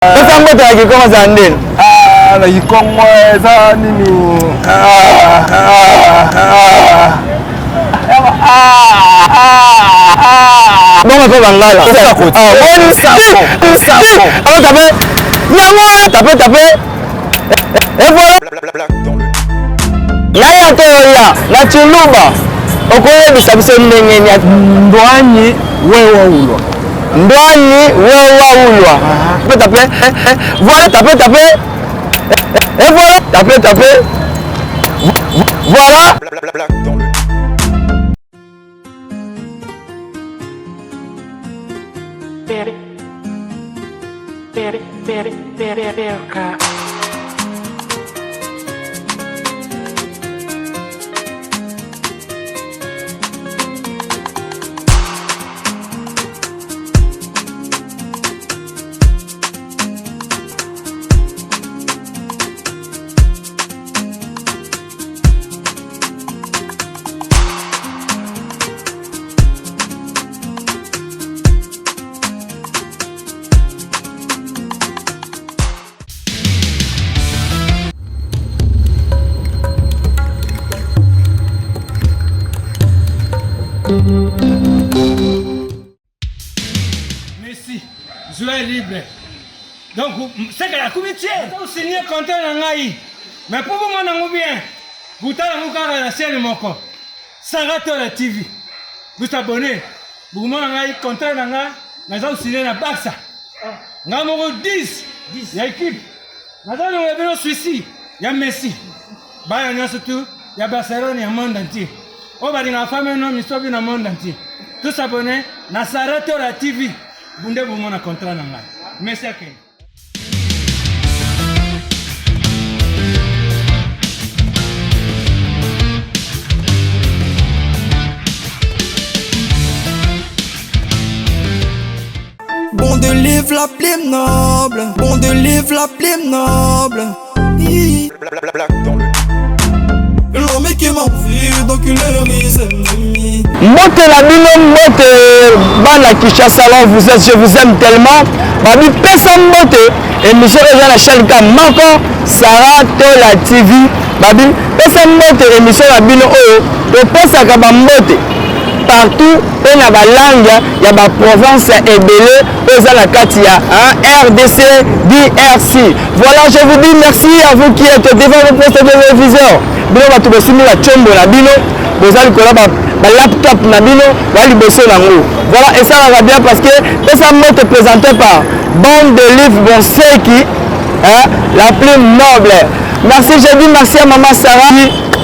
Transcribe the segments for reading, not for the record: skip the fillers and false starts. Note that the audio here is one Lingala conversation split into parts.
Pesa mbote ya Kikongo za ndeni. Na Kikongo za nini? Bongo ko bangala. Tapé. Et voilà. Naya teoria na chuluba. Okoye bisabise ndenge nya ndwanyi wewe ulwa. Ndwani wewa ulwa. Tapé. Voilà, tapé. Et voilà, tapé. Voilà. Merci, joueur libre. Donc, c'est que la comité, vous signez contrat dans l'AI. Mais pour vous, mon bien, vous avez la chaîne Moko. Sarato la TV. Vous abonnez. Vous avez contrat dans l'AI. Nous avons signé la Barça. Nous avons 10. Il y a équipe. Nous avons Suisse. Il y a Messi. Il y a surtout, il y a Barcelone, il y a le monde entier. On va dire la femme et l'homme, ils sont dans le monde entier. Tous abonnés, na Sarato la TV. Vous avez un contrat dans l'AI. Merci à vous. Bon de livre la plus noble, bon de livre la plus noble. L'homme qui m'a vu, donc il est mes ennemis. Mote la bino, mote bana Kinshasa, je vous aime tellement. Babi pesa mote et Michel Jean la chaîne comme Moko Sarato la TV. Babi pesa mote et Michel la bino oh, pesa kaba mote. Partout, on a la langue, il y a la province ébélée, aux Alakatia, RDC, DRC. Voilà, je vous dis merci à vous qui êtes devant le poste de téléviseur. Bino va tout bosser la chombo la bino, vous allez coller la laptop na bino, va lui bosser la mou. Voilà, et ça va bien parce que ça m'a été présenté par Bande de Livres Bonseki, la plus noble. Merci, je dis merci à Maman Sarah.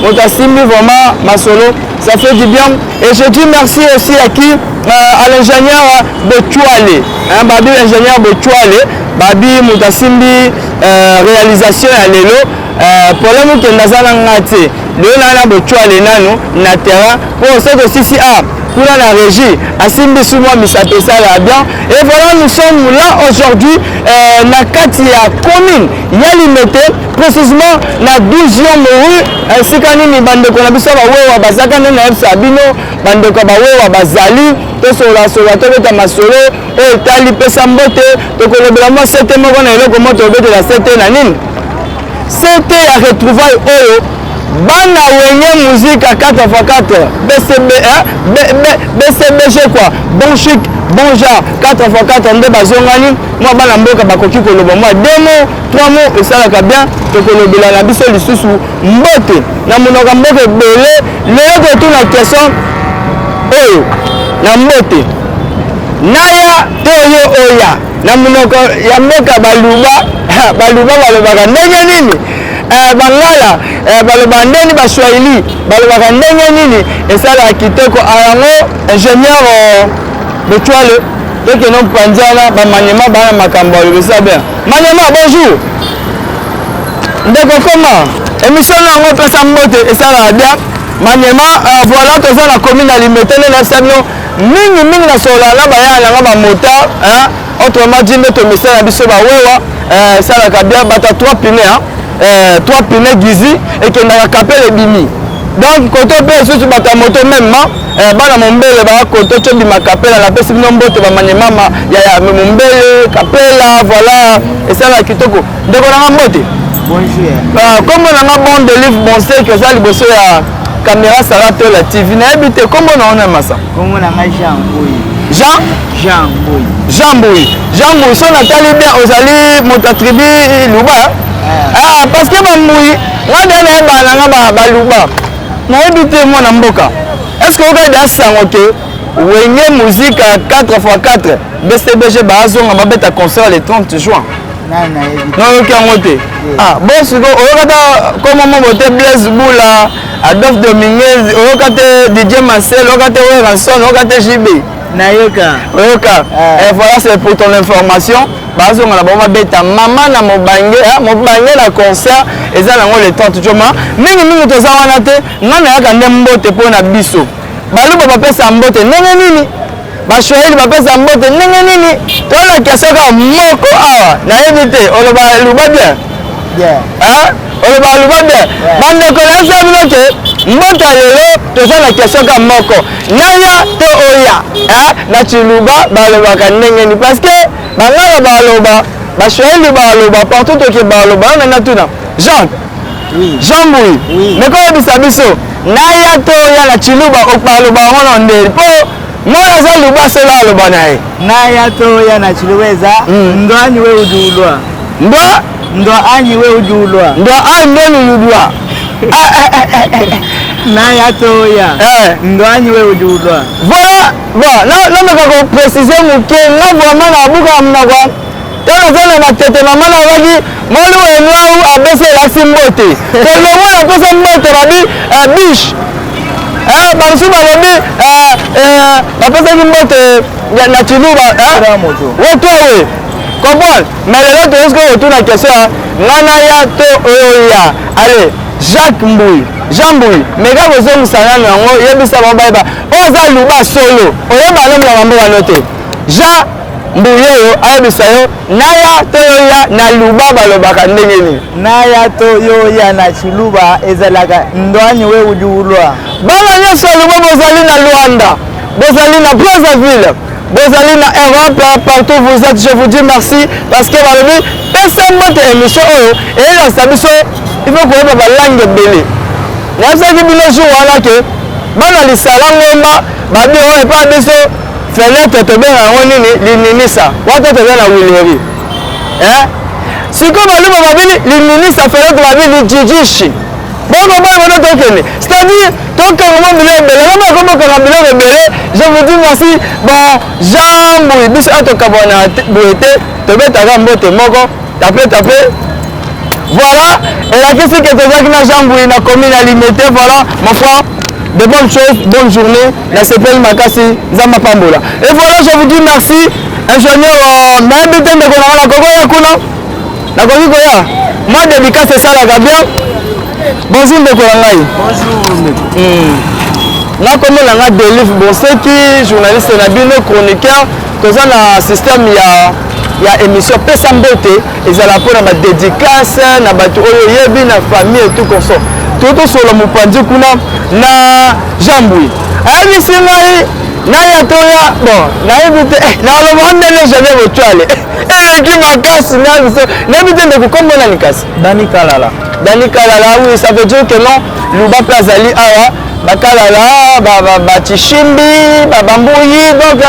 Motassimi vraiment ma solo, ça fait du bien. Et je dis merci aussi à qui à l'ingénieur Bochouale, Babi l'ingénieur Bochouale, Babi Motassimi réalisation à l'élo. Problème que nous avons raté, le nana Bochouale nano na terrain pour ce que si pour la régie, à Simbi Souma Misapesa la bien. Et voilà, nous sommes là aujourd'hui, na Katia commune, Yalimete, précisément na 12e rue, Sikani ni bandeko na biso ba wewa bazaka na Sabino, bandeko ba wewa bazali, to sola to beta masolo, o tali pesa mbote, to kolobela mo sete moko na eloko moto beta la sete na nini. Sete ya retrouvaille oyo. Bana wenye musique à 4x4 BCBG quoi, bon chic, bon genre 4x4 nde bazongani moi bana mboka bakoki koloba moi 2 mots 3 mots et ça la bien to kolobela na biso lisusu mbote na monoka mboka ebele leo to tuna question oyo na mbote naya to yo oya na monoko ya mboka baluba balobaka ndenge nini bangala baloba ndeni baswahili balobaka ndenge nini esala kitoko ayango ingénieur Bochouale toke no panzana bamanyema bana makambo alobesa bien manyema bonjour ndeko koma émission nango pesa mbote esala bien manyema voilà toza na commune alimetele na sabino mingi na sola na baya nanga ba mota autrement dit nde to misala biso ba wewa esala ka bien bata 3 pneus 3 pneus gizi et que na capé les bimi donc koto pe susu bata moto même bana mombele ba koto chobi makapela la pesi nombote ba manyemama ya mombele kapela voilà et ça la kitoko ndeko na mbote bonjour comme on a bon de livre bon c'est que ça liboso ya caméra Sarah to la TV na habité comme on a massa comme on a Jean Boy so natali bien ozali moto tribu luba parce que bamboui wana na balanga ba luba na habité moi na mboka est-ce que vous avez sango ke wenge musique 4x4 BCBG bazonga babeta concert le 30 juin non ok ngote bon siko okata comme mon bote Blaise Boula Adolphe Dominguez okata DJ Marcel okata Ranson okata JB nayoka et voilà c'est pour ton information bazonga na boma beta mama na mobange na concert eza nango le 30 juin mingi toza wana te ngana yaka nde mbote pona biso baluba bapesa mbote ndenge nini bashoeli bapesa mbote ndenge nini tona kiasoka moko awa nayebi te oloba luba bien oloba luba bien bandeko na eza bino ke mbote lelo toza na kiasoka moko naya to oya na chiluba balobaka ndenge nini parce que bangala baloba bashoeli baloba partout toke baloba nanga tuna Jean Boui mais ko bisa biso naya to ya na chiluba okbaloba ngono ndeli po mwana za luba selo aloba naye naya to ya na chiluweza ndo anyi we udulwa ndo anyi we udulwa ndo anyi udulwa naya to ya ndo anyi we udulwa voilà bon na meka ko préciser muke na vraiment na buka mnakwa tena zana na tete mama na wagi mwana wenwa abese la simbote to lo mwana pesa mbote babi biche barusu balobi bapesaki mbote na chiluba wotowe comprendre mais lelo toyeske otuna question ngana ya to oya allez Jean Boui meka kozongisa nano yango yebisa babayeba oza luba solo oyeba nomba mambo wano te Jean Boui oyo ayebisa yo naya to yoya na luba balobaka ndenge nini naya to yoya na chiluba ezalaka ndwanyi we ujulwa bana nyonso luba bozali na Luanda bozali na Brazzaville bozali na Europe partout vous êtes je vous dis merci parce que balobi pesa mbote émission oyo eyelasa biso il faut koyeba balangue ebele nayebisaki bino jour wana ke bana lisala ngomba babi oyo epa biso fenêtre tobenga yango nini lininisa wata toza na wileri sikoyo baluba babili lininisa fenêtre babili jijishi bongo bana tokende c'est-à-dire tokanga biloko ebele kama komokanga biloko ebele je vous dis merci bon Jean Boui biso atokabona boye te tobetaka mbote moko tape voilà elakisi ke tozalaki na Jean Boui na commune ya Limete voilà mon frère de bonnes choses, bonne journée. La CPL Makasi, Zama Pambola. Et voilà, je vous dis merci. Ingénieur, n'habitez de Konara, la Kogoya Kuna. La Kogoya. Moi, dédicace, c'est ça la Gabia. Bonjour, M. Korangaï. Bonjour, M. Là, comme on a des livres, bon, c'est qui, journaliste, nabino, chroniqueur, que ça, dans le système, il y a émission Pesambote, et ça, la pour la dédicace, na batu oyo yebi, na famille et tout comme ça. Toto solo mupanzi kuna na Jean Boui ayebisi ngai naya toya bon nayebite naloba ndele jamais votuale eleki makasi nayebite ndeko kombona nikasi Dani Kalala oui ça veut dire que non luba mpe azali awa bakalala batishimbi babambuyi donc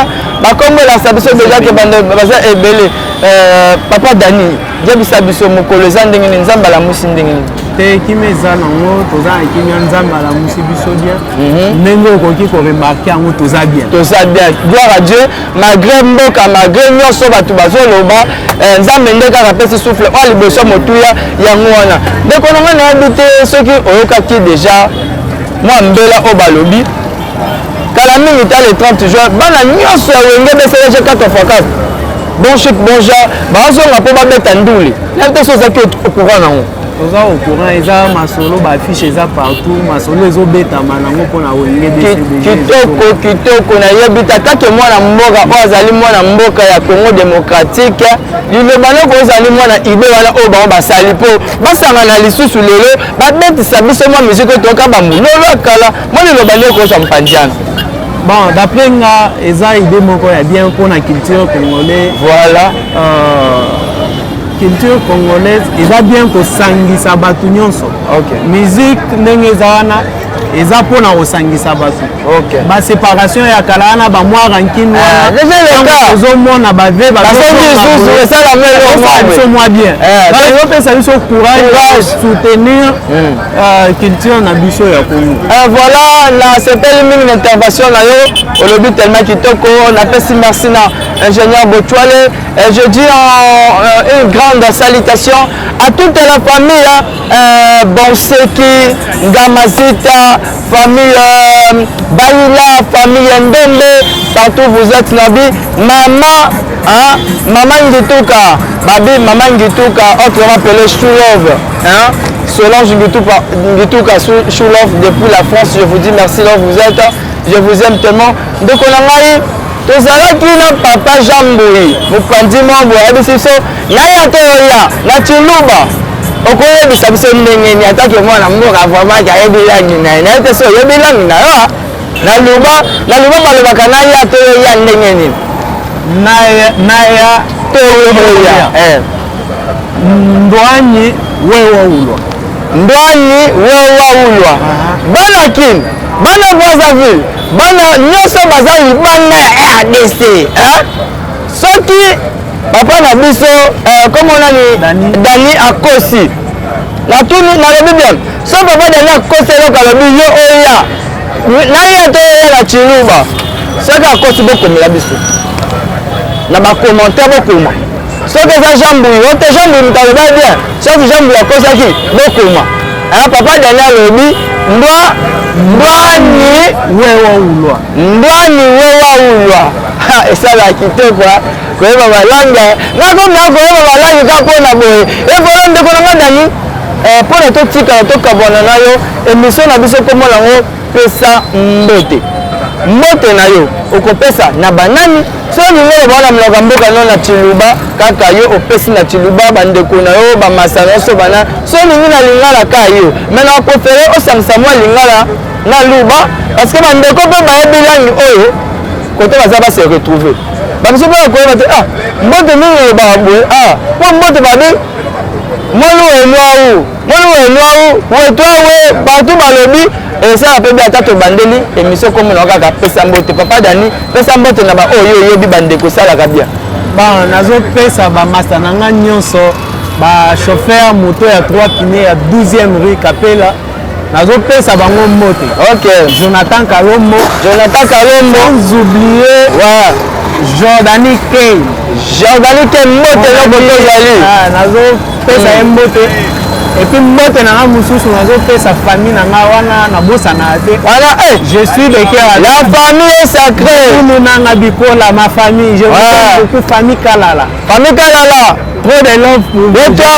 bakombolasa biso déjà ke baza ebele papa Dani diebisa biso mokolo eza ndenge nini nzambe alamusi ndenge nini te kimeza nango toza ekimi nzambe alamusi biso bien ndenge okoki koremarke yango toza bien gloire à Dieu malgré mboka malgré nyonso bato bazoloba nzambe nde kaka apesi souffle oyo liboso motuya yango wana ndeko nanga nayebi te soki oyokaki déjà mwa mbela oyo balobi kala mingi ta le 30 juin bana nyonso ya wenge beselege 4x4 bon chic bon genre bazonga mpo babeta ndule nayebi te so ozaki okura nango Oza au courant eza masolo ba affiche eza partout masolo ezo beta manango pona wenge kitoko na yebi tata ke mwana mboka o azali mwana mboka ya Congo démocratique liloba noko ezali mwana ibe wana o ba basali po basanga na lisusu lelo ba betisa biso mwa musique toka ba mulolo kala mo liloba noko sa mpandiana. Bon, d'après nga, eza idée moko ya bien pour la culture congolaise. Voilà. Culture congolaise, eza bien ko sangisa batu nyonso. OK. Musique ndenge eza wana, eza pona ko sangisa batu. OK. Ba séparation ya kala na ba mwa rankine wana. Déjà le cas. Ozo mona ba ve ba. Parce que ça la même moi bien. Donc on peut saluer ce courage soutenir culture na biso ya Congo. Voilà, là c'était une intervention là yo, au lobby tellement kitoko, on appelle merci na ingénieur Bochwale. Je dis une grande salutation à toute la famille Bonseki, Gamazita, famille Baïla, famille Ndembe, partout vous êtes Nabi, maman, hein, maman Ngituka, babi maman Ngituka, autrement appelé Choulov, hein, Solange Ngituka, Choulov depuis la France, je vous dis merci là vous êtes, je vous aime tellement. Donc on a tozalaki na papa Jamboui mopanzi mambo yebisi biso naya toya na Chiluba okoyebisa biso ndenge ni atake mwana mboka vraiment ayebi langi na ye naye te so oyebi langi na yo na luba balobaka naya toya ndenge nini naya toya ndwanyi wewa ulwa bana kin bana Brazzaville bana nyonso baza libanga ya RDC soki papa na biso comme on a Dani akosi na tuni na lobi bien so papa Dani akosi eloko alobi yo oya na ye to oya na Chiluba soki akosi bokomela biso na bakommentaire bokoma soki eza Jamboui ote Jamboui moto aloba bien soki Jamboui akosaki bokoma papa Dani alobi ndwani wewa ulwa esala kitoko koyeba balanga nakomi akoyeba balangi kaka mpona boye evola ndeko nanga Dani mpona totikala tokabwana na yo émission na biso komona yango pesa mbote na yo okopesa na banani so olingi oloba wana moloko mboka no na Chiluba kaka yo opesi na Chiluba bandeko na yo bamasa nyonso bana so olingi na lingala ka yo me na prefere osangisa mwa lingala na luba parce que bandeko mpe bayebi langi oyo kote baza base retrouve babiso mpe bakoyeba te mbote mingi olobaka boye mpo mbote babi molu enwau wetwawe partout balobi esala mpe ata tobandeli émission komona kaka pesa mbote papa Dani pesa mbote na baoyo oyebi bandeko esalaka bien nazopesa bamasa na nga nyonso bachauffeur moto ya 3 pine ya 12e rue Kapela nazopesa bango mbote. Ok. Jonathan Kalombo sans oublier Jordani Kay mbote loko tozali nazopesa ye mbote et puis mbote na nga mususu nazopesa famille na nga wana na bosana te voilà je suis de cœur la famille est sacrée nous nanga bikola ma famille je vous aime beaucoup famille Kalala trop de love pour toi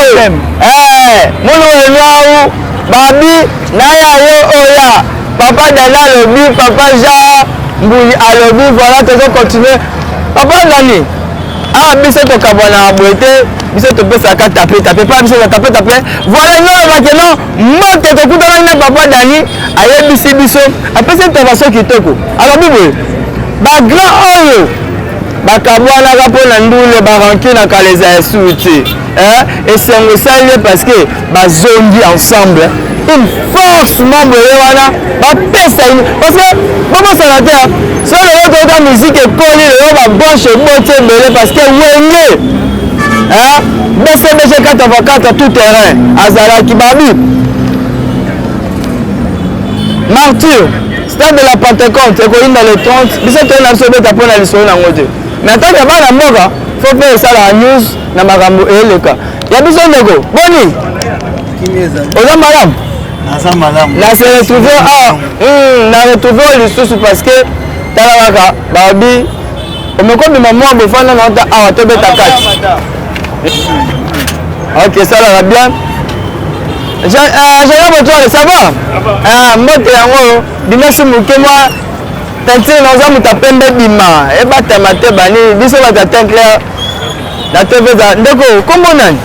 mulu wenwau babi naya yo oya papa Dani alobi papa Jean Mbuli alobi voilà tozo continuer papa Dani biso tokabwana boye te biso topesaka tape pa biso tape voilà non maintenant mote tokutana na papa Dani ayebisi biso apesi intervention kitoko alobi boye bagrand oyo bakabwanaka mpona ndule barankinaka les esu te esengo esali parce que bazongi ensemble une force membre ye wana bapesa parce que bomosala te so lelo toyoka musique ekoli lelo babranche eboti ebele parce que wenge bcbg 4x4 tout terrain azalaki babi martyr stade de la Pentecôte ekoyinda le 30 biso toyena biso obeta mpona lisolo nango te mais atake bana mboka fo mpe esalaka news na makambo eleka ya biso ndeko boni oza malamu na se retrouve na retrouve lisusu parce que tala kaka babi omekobima mwa bofanda na ota awa tobeta kati ok esalaka bien Jean Botoile, ça va? Mbote yango, bimesu mukemwa, tentire na oza muta pembe bima, ebata mate bani, biso bata tenclair, na TV za, ndeko, kombo nani?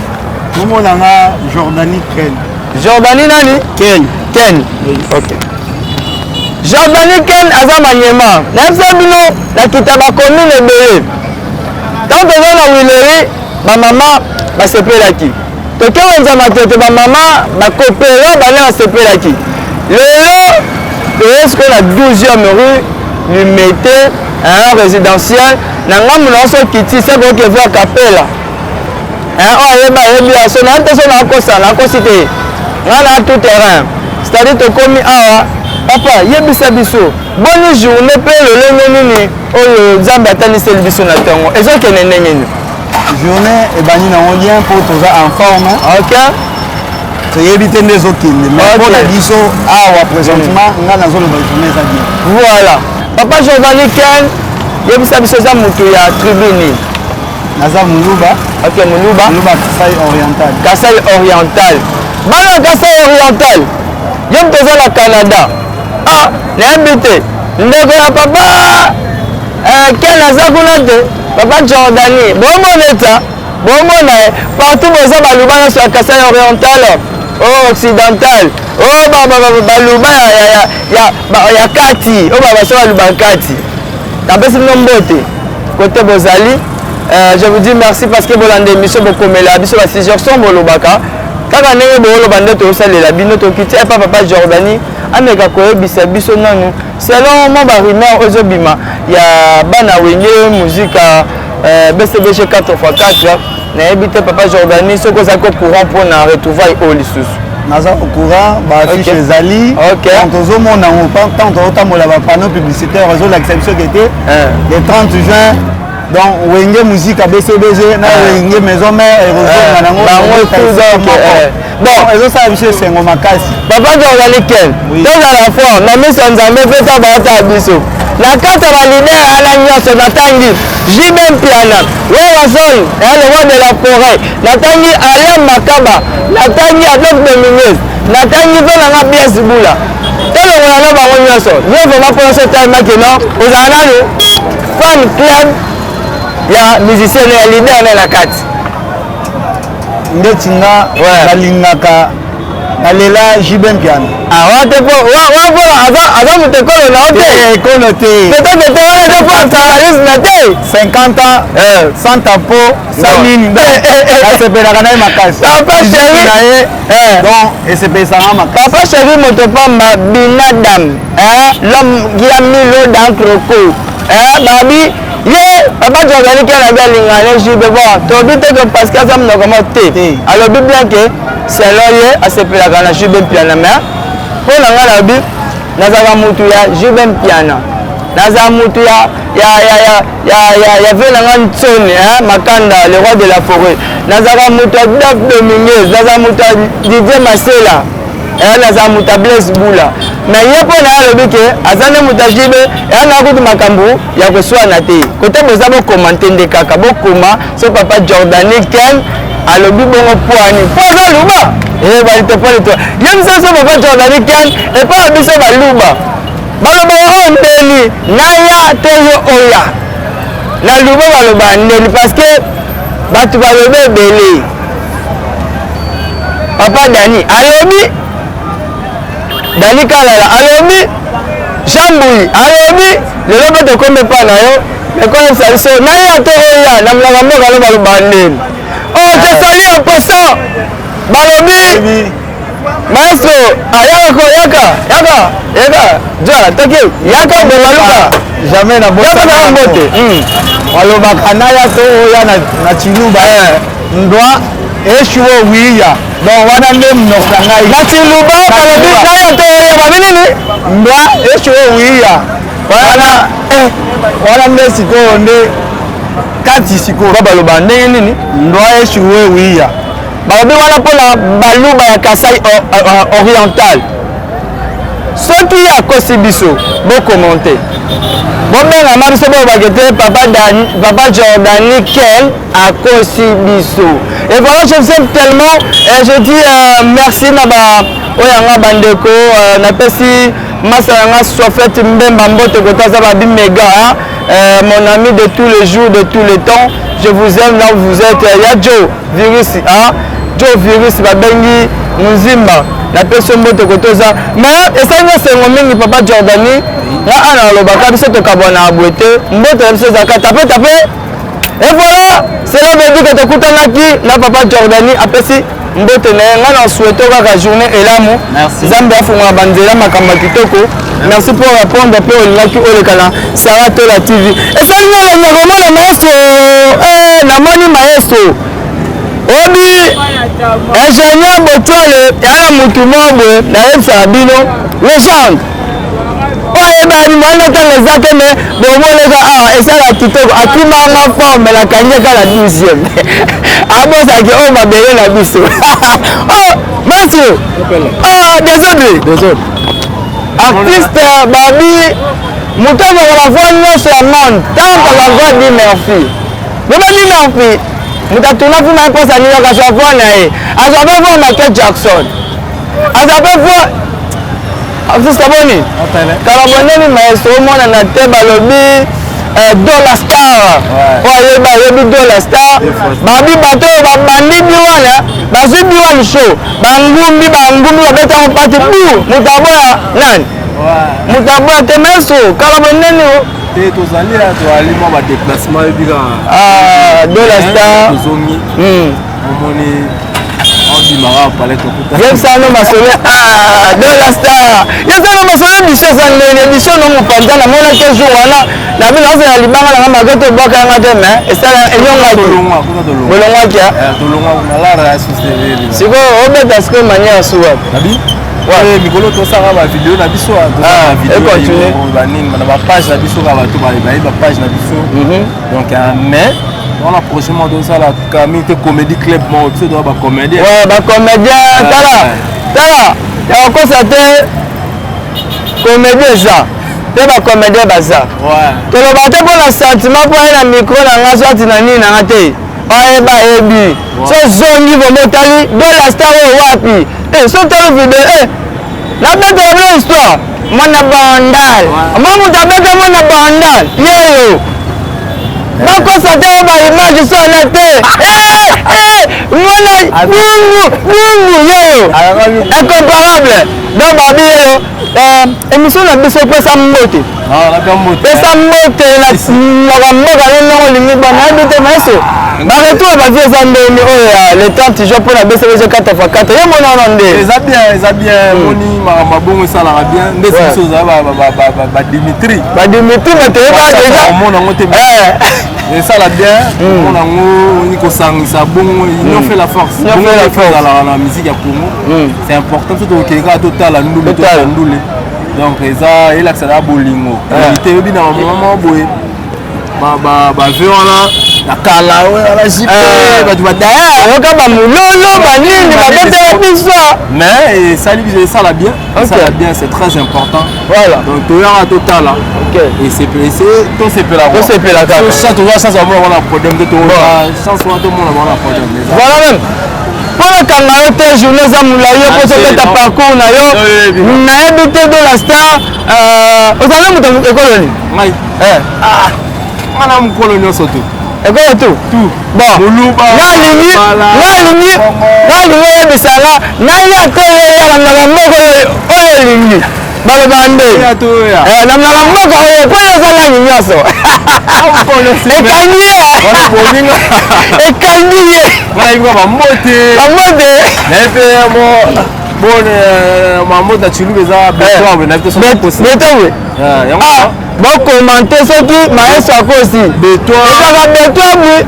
Kombo nanga Jordani Ken. Jordani nani? Ken. Ken, ok. Jordani Ken aza manyema, na yebisa bino, na kita bakomine ebele. Tant toza na Wileri, bamama basepelaki. Toke wenza matete bamama bakopera bana basepelaki. Lelo toyesko na 12e rue Lumete, un résidentiel. Na ngamu na oso kiti se ko ke voir Capella. O yeba yebi aso na nteso na kosa na kosite. Ngana tout terrain. C'est-à-dire to komi awa papa yebisa biso. Bonne journée pe lelo nini oyo Nzambe ataniseli biso na tongo. Ezokene ndenge journée et bani na lien pour toza en forme. OK. To yebite ndezo kinde mais pour la biso awa présentement ngana zo le journée ça bien. Voilà. Papa Jordani Ken yebisa biso za mutu ya tribune. Naza Muluba. OK, Muluba. Muluba Kasai Oriental. Kasai Oriental. Bana Kasai Oriental. Yom toza la Canada. Ah, n'habite. Ndeko ya papa. Ken aza kuna te. Papa Jordani. Bon partout boza baluba nyonso ya Kasai Oriental. Oh occidental. Oh baluba ya kati. Oh baso baluba kati. Tapesi bino mbote. Côté bozali. Je vous dis merci parce que bolande émission bokomela biso ba 6 heures son bolobaka. Kaka ndenge boloba nde tosalela bino tokiti epa papa Jordani ameka koyebisa biso nanu selon mo barimeur ozobima ya bana wenge muzika BCBG 4x4 nayebi te papa Jordani soko za ko courant pour na retrouvaille au lisusu naza au courant ba affiche ezali quand ozomona tant otambola ba panneau publicitaire ozo l'acception qui était le 30 juin. Donc, Wenge musique à BCBG, Wenge maison mère et Rosa Nango. Bon, et ça, c'est un makasi. Papa Jordani Ken, dans la fois, on a mis son ami fait ça à Bisso. La carte va leader à la nuit, Natangi, Jibem Piana, Wawazon, le roi de la forêt, Natangi Alain Makaba, Natangi Adolphe Dominguez, Natangi Velanga Bias Boula. Tant qu'on a là, on y a ça. Nous vraiment pour ce temps maintenant, aux annales, fan club. Il y a musicien et leader dans la carte. Ndetinga la lingaka alela Jibem Piano. Ah ouais avant de te connoter. Peut-être que tu as des fois 50 ans sans tapo samine. C'est pour la gana makasi. Papa chéri. Donc et c'est pour ça makasi. Papa chéri motopamba binadam. L'homme qui a mis l'eau dans le croco. Babi ye papa Jordani Ken a bien lingane jibe bon to bite que parce que ça me comment té alors bien que c'est loyer à se pela kana jibe piano mais pour la bi nazaka mutu ya jibe piano naza mutu ya vela ngani tsone makanda le roi de la forêt nazaka mutu ya Dominguez naza mutu ya Didier Masela naza mutu ya Blaise Boula mais ye po na lobi ke azane mutu ya jibe na kutu makambo ya koswana te kote boza bokomante nde kaka bokoma so papa Jordani Ken alobi bongo poani po aza luba balite po lito ye misaso papa Jordani Ken epa ya biso baluba baloba oyo ndeni naya te yo oya na luba baloba ndeni parce que bato balobi ebele papa Dani alobi Dani Kalala alobi Jambui alobi lelo bato kombe pa na yo ekole saliso na ya te oya na mlanga mboka lo baloba ndeni oh je salue en passant balobi maestro yaka jara take yaka bomaluka jamais na bossa na mbote baloba kana ya te oya na chiluba ndwa eshuo wiya donc wana nde mnoka ngai na chiluba balobi kaya te oya babinini ndwa eshuo wiya wana nde sikoyo nde kati sikoyo baloba ndenge nini ndwa eshuo wiya balobi wana mpona baluba ya Kasai Oriental soki akosi biso bokommente bobengama biso bobake te papa Jordani Ken akosi biso. Et voilà, je vous aime tellement et je dis merci na ba oyanga bandeko na pesi Masanga Sofet Mbemba Mbote Kotaza Babi Mega, mon ami de tous les jours, de tous les temps. Je vous aime là où vous êtes. Ya Joe Virus, Joe Virus Babengi Muzimba, la personne Mbote Kotaza. Mais et ça c'est mon papa Jordani. Là ana lobaka biso to kabona abwete Mbote biso zaka taper. Et voilà, c'est là que tu as écouté na papa Jordani apesi Mbote na na souhaito kaka journée elamu. Zambe afunga banzela makamba kitoko. Merci pour répondre pour laki olekana Sarah Tola TV. Et ça nous na vraiment maestro na moni maestro. Obi ingénieur Botoile ya mutu mobo na yebsa bino légende. Oye bani mwana tanga zake me bomoleka esa la kitoko akima nga forme la kanyeka la 12e. Abosaki o mabele na biso. Oh, Mathieu. Désolé. Artiste babi mutomo la voix nyonso ya monde. Tant la voix dit merci. Beba dit merci. Mutatuna funa kosa ni ka sa voix na e. Azabe voix Michael Jackson. Azabe voix artiste boni. Kalaboneli maestro mona na te balobi Dollar Star. Ouais, baby Dollar Star. Babi bato babandi biwana, bazu biwana show. Bangumbi babeta on parti pour mutaboya nan. Ouais. Mutaboya te meso kalaboneli o. Te tozali ya to alima ba déplacement bika. Dollar Star. Tozongi. Omoni Bimara palais tout. J'aime ça non masole Dollar Star. J'aime ça non masole émission ça l'émission non mon panda na mona quel jour wana na bino za libanga na magoto boka ngate mais et ça enyonga bolongwa kia bolongwa na la société. Siko obeta ce que manière souvent. Nabi ouais mikolo to sanga ba vidéo na biso ba vidéo ba nini na ba page na biso ka ba to ba page na biso. Donc mais on a prochainement dans ça la comédie club mon tu dois ba comédien. Ouais ba comédien tala ya ko ça te comédien ça te ba comédien baza. Ouais to lo ba te pour la sentiment pour na micro na nga soit na nini na ngate oye ba ebi so zongi vo motali Dollar Star wapi so tala vidéo la bête de la histoire mona bandal mamu ta bête mona bandal yeyo bako sate ba image so na te mona bungu yeyo incomparable donc babi yeyo émission na biso pesa mbote pesa mbote na mboka lelo lingi bana habite maso ba retour ba vie za ndeni oya le 30 jours pour la BCBG 4x4 ye mona nande eza bien moni mabongo ça la bien ndesi biso za ba Dimitri ba te ba déjà mona ngote et ça la bien mona ngo ni ko sangisa bongo ils ont fait la force dans la musique ya Congo c'est important surtout que ka total ndule donc eza ela ça la bolingoité bina maman boye ba viona la kala la jipe ba tu d'ailleurs oka ba mulolo ba nini ba bete la biso mais ça lui ça la bien ça la bien c'est très important voilà donc to ya total OK et c'est to c'est la ça to ça on a problème de to chance on to on a problème voilà même pour la caméra te journée za mulayo pour se ta parcours na yo na habité Dollar Star ozana muto ekoloni mai mana mukolo nyoso tu ekolo tu bon muluba nali bisala nali atele ya na moko oyo lingi bale bande na moko oyo kwa sala nyoso ekangie wala ba mote nete mo bon mamota chulu beza beto na beto bon commenter ce qui maestro akosi beto eza beto abui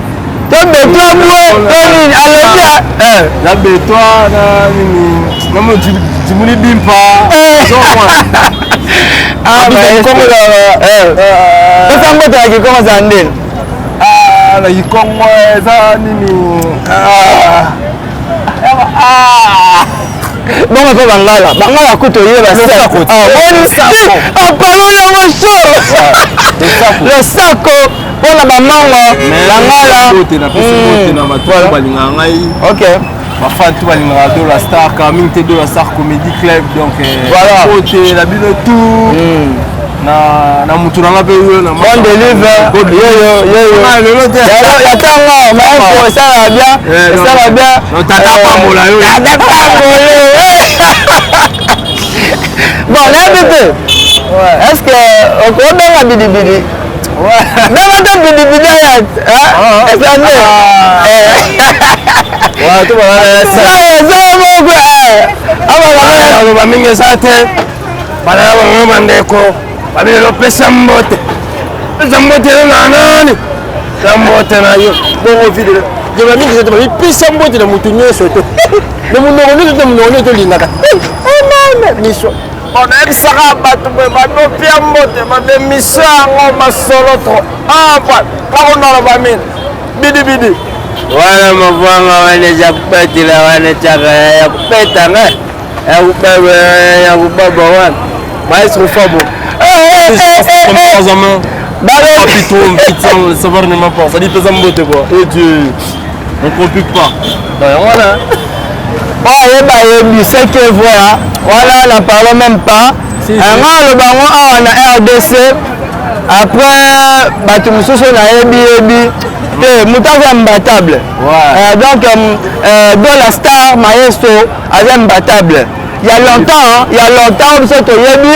to beto abui nini alobi la beto na nini na mo jimuli bimpa so esa mbote ya kikongo za ndeni na kikongo eza nini bongo mpe bangala kutu oyeba apalo yango show le sako mpona bamango bangala ok bafatu balingaka de la star mingi te de la star comédie club donc côté la bino tout na mutu nanga pe yo na bon deliver yatanga maefo esala bien tata pambola yo bon nayebi te est-ce que okobenga bidibidi benga te bidibidi ayat esande bamingi eza te banana bango bandeko babelelo pesa mbote na nani pesa mbote na yo bongo videle bamingi eza te babipesa mbote na mutu nyonso te na munoko nyonso te munoko nyonso tolingaka miso nayebisaka bato boye banopia mbote babemisio yango masolo tro kakondala bamina bidibidi wana mavanga waneja kupetila wanechaka ya kupetanga ya kubaba wana maestro Fabo ça va vraiment pas ça dit pesant mbote quoi et Dieu on complique pas voilà yeba yebi ce que voit voilà n'en parlons même pas anga le bango awa na RDC après bato mosusu nayebi te moto aza imbattable donc dans la star maestro aza imbattable il y a longtemps biso toyebi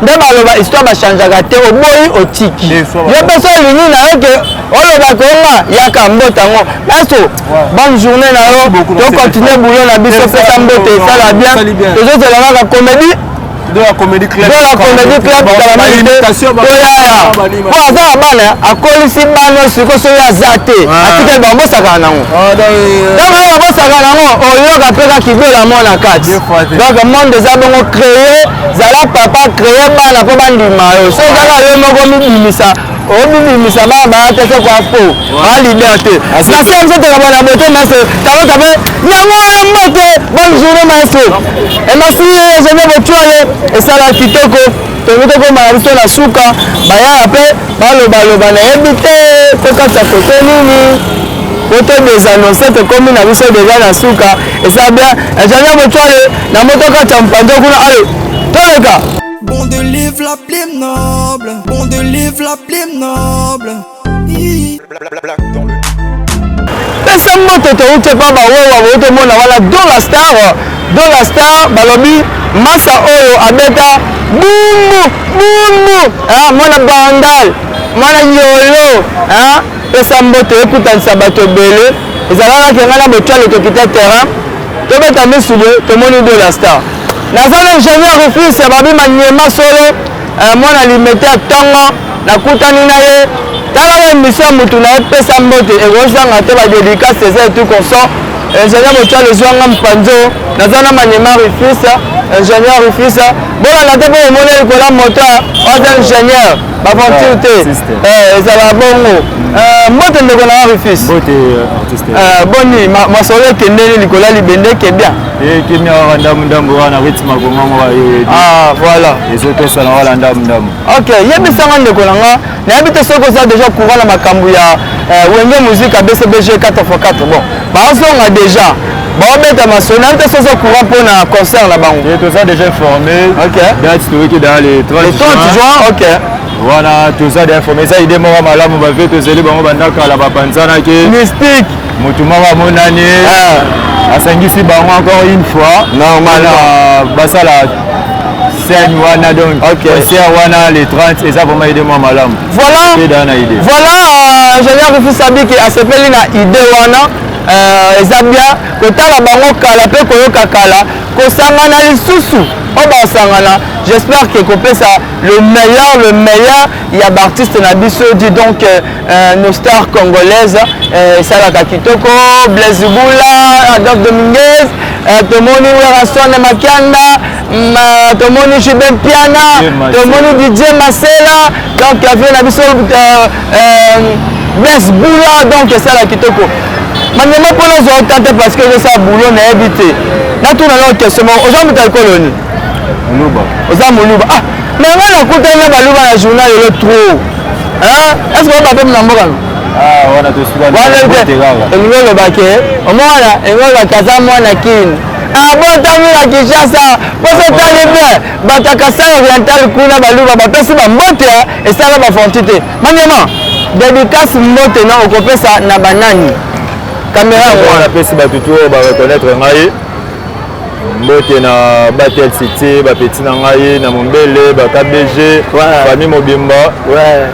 nde baloba histoire bachangeaka te oboyi otiki yo mpe so olingi na yo ke olobaka onga yaka mbote yango maestro bonne journée na yo tocontinue boulot na biso pesa mbote esala bien tozozela kaka comédie de la comédie club toyaya po aza na bana akolisi bana siko soki aza te atikali bambosaka nango ntango oyo babosaka nango oyoka mpe kaka ibelamo na kati donc monde eza bongo créé zala papa créé bana mpo bandima yo so kaka yo moko mibimisa obibimisa bana bayatese kwa po baliberté nasi ya biso tokabona bote maestro taboka mpe yango oyo mbote bonne journée maestro merci jene botuale esala kitoko tokoki tokoma na biso na suka bayaya mpe balobaloba nayebi te tokatisa kote nini kote desannonce tokomi na biso deja na suka esa bien jene botuale na motokatisa mpando kuna ayo toleka bon de livre la plume noble bon de livre la plume noble pesa moto touti mpa bawowa bootomona wana don la star balobi masa oyo abeta bumbu mwana bandal mwana yolo pesa mboto ekutanisa bato ebele ezalaka kenga na botwale tokita terrain tobeta misule tomoni don la star naza na ingénieur office babima nyema solo mwana limete ya ntongo nakutani na ye tala ya émission ya mutu na ye pesa mbote ekozanga te badédicace eza etu consort ingénieur botiale ezwanga mpanzo naza na manyema rufisa ingénieur rufisa bolanda te mpo omoni likolo ya moto oza ingénieur baventure te ezala bongo mbote ndeko na rufis boni masolo ekendeli likolo ya libende ekebia ekemi awa ndambu wana rythme akomango voilà ezotosana wala ndambu ok yebisanga ndeko na nga nayebi te soki oza déjà courant na makambo ya wenge musique ya bcbg 4x4 bon bazonga déjà baobeta masolo nayebi te soki oza courant mpona concert na bango toza déjà informé date toyoki dans le 30 juin ok wana toza de informé eza ide moko malamu bave tozeli bango bandakala bapanzanaki mystique motu moko amonani asangisi bango encore une fois normal basala scène wana donc concert wana les 30 eza vraiment ide moko malamu voilà ingénieur Rufus Abiki asepeli na ide wana eza bien kotala bango kala mpe koyoka kala kosangana lisusu oyo basangana j'espère que kopesa le meilleur ya baartiste na biso dit donc nos stars congolaises esalaka kitoko Blaise Bula Adolphe Dominguez tomoni Werasone Makianda tomoni Jubin Piana tomoni DJ Masela donc avie na biso Blaise Bula donc esala kitoko Maniement pour les autres tenter parce que je sais boulot n'a évité. Là tout dans question aux gens de colonie. Muluba. Aux gens Muluba. Ah, mais on a écouté le Baluba la journal le trop. Hein? Est-ce qu'on va pas me nommer? Ah, on a tout suivi. Voilà, le baquet. Au moins là, et voilà casa moi na kin. Ah bon tami la Kinshasa. Pour ce temps bien. Batakasa oriental kuna Baluba ba pesi ba mbote et ça va fontité. Maniement, dédicace mbote na okopesa na banani. Caméra on a pesi ba tutu ba reconnaître ngai. Mbote na Batel City, ba petit na ngai na Mombele, ba KBG, famille Mobimba. Ouais.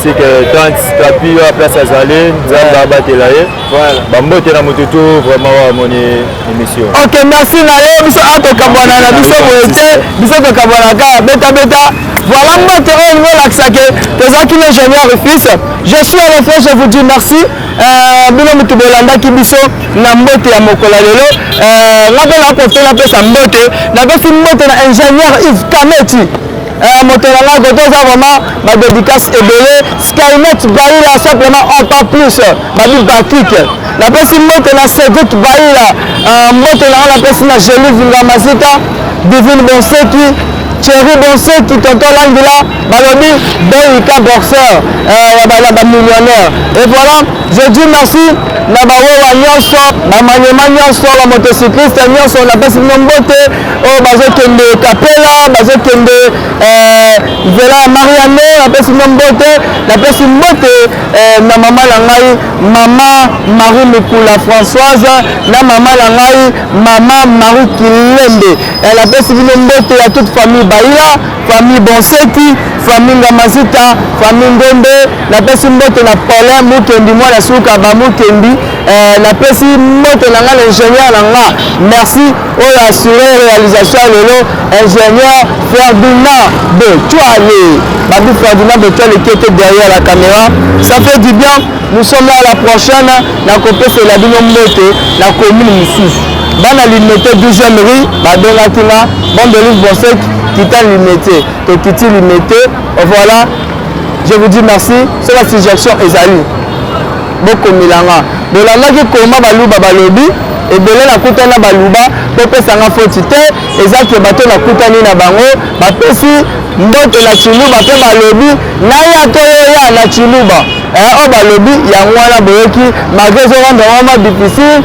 C'est que tante Kapi à place Azalé, Zamba Batelaye. Voilà. Bambote na mututu vraiment mon émission. OK, merci na yo biso ato kabwana na biso boete, biso to kabwana ka beta. Voilà mbote on va l'axaké. Tezaki l'ingénieur fils. Je suis à la fin, je vous dis merci. Bino mutubolanda ki biso na mbote ya mokola lelo. Ngabe la profiter na pesa mbote, na pesa mbote na ingénieur Yves Kameti. Moteur là côté ça vraiment ma dédicace est belé Skynet Baïla simplement encore plus ma vie Patrick la personne moteur na Cédric Baïla moteur là la personne na Gélie Vingamasita Divine Bonseki Thierry Bonseki tonton Langila balobi Boyika boxeur ya ba millionnaire et voilà je dis merci na bawewa nyonso bamanyema nyonso bamotocycliste nyonso na pesi mbote oyo bazokende kapela bazokende nzela ya mariane na pesi mbote na pesi mbote na mama na ngai mama Marie Mikula Françoise na mama na ngai mama Marie Kilembe na pesi mbote ya toute famille Baïla famille Bonseki famille Ngamazita famille Ndombe na pesi mbote na Paulin Mukendi mwana suka ba Mukendi na pesi mbote na nga l'ingénieur na nga merci oyo assuré réalisation lelo ingénieur Ferdinand Betouale babi Ferdinand Betouale qui était derrière la caméra ça fait du bien nous sommes là à la prochaine na kopesa la bino mbote na commune Misusu bana limité 12e rue babengaki nga bon de Livre Bonsek kita limité to kiti limité voilà je vous dis merci c'est la suggestion ezali boko milanga bolangaki koma baluba balobi ebele nakutana baluba topesanga foti te ezaki bato nakutani na bango bapesi mbote na chiluba mpe balobi naya toyo ya na chiluba oyo balobi yango wana boyoki malgré ezorendre mama difficile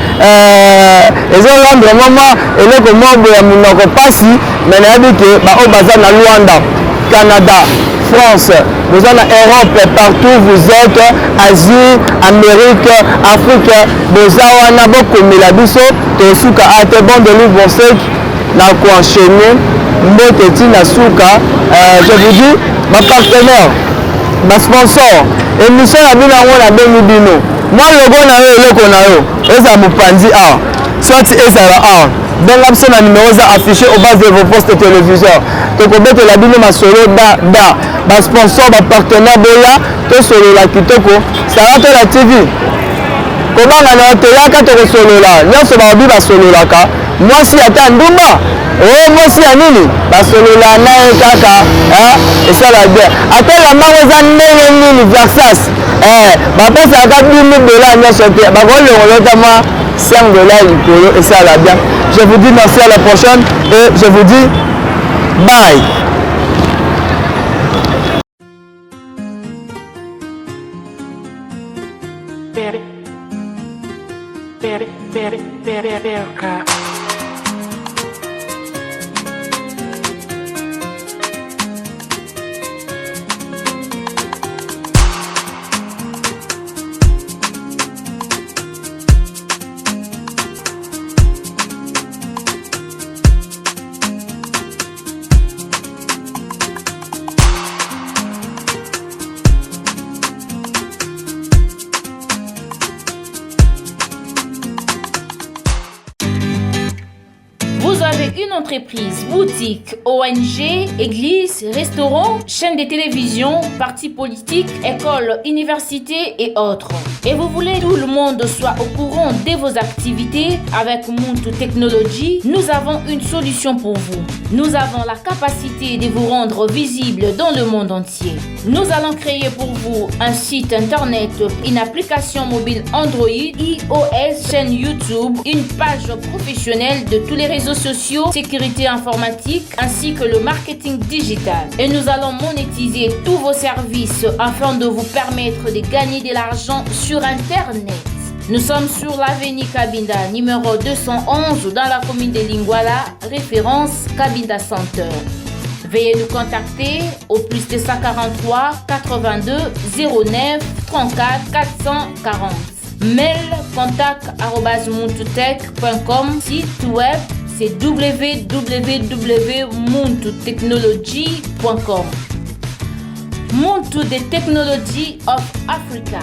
ezorendre mama eloko mobo ya monoko pasi me nayebi ke baoyo baza na Luanda Canada France, vous êtes en Europe, partout vous êtes, Asie, Amérique, Afrique, vous avez beaucoup de biso, tosuka ate bon de Livre Bonsek, na ko enchaîner, mboteti na suka, je vous dis, ma partenaire, ma sponsor, émission la bino na bengi bino. Moi logo na yo eloko na yo, eza mopanzi a, soit ezala a. Donc là, le numéro est affiché au bas de vos postes téléviseurs. Donc, on peut la bino ma solo da sponsor, da partenaire boya, to solo la kitoko, ça va la TV. Comment on a été là quand on solo là, nous sommes en solo là ka. Moi si attends Ndumba. Oh moi si anini, ba solo là na kaka, et ça la bien. Attends la maroza nini Versas. Ba pesa ka $1000 nous sortir. Ba ko le notama $5 et ça la bien. Je vous dis merci à la prochaine et je vous dis bye. Vous avez une entreprise, boutique, ONG, église, restaurant, chaîne de télévision, parti politique, école, université et autres. Et vous voulez que tout le monde soit au courant de vos activités avec Muntu Technology, nous avons une solution pour vous. Nous avons la capacité de vous rendre visible dans le monde entier. Nous allons créer pour vous un site internet, une application mobile Android, iOS, chaîne YouTube, une page professionnelle de tous les réseaux sociaux, sécurité informatique ainsi que le marketing digital. Et nous allons monétiser tous vos services afin de vous permettre de gagner de l'argent sur Internet. Nous sommes sur l'avenue Cabinda, numéro 211 dans la commune de Lingwala, référence Cabinda Center. Veuillez nous contacter au plus 243 82 09 34 440. Mail contact@muntutech.com. Site web c'est www.muntutechnology.com. Muntu the Technology of Africa.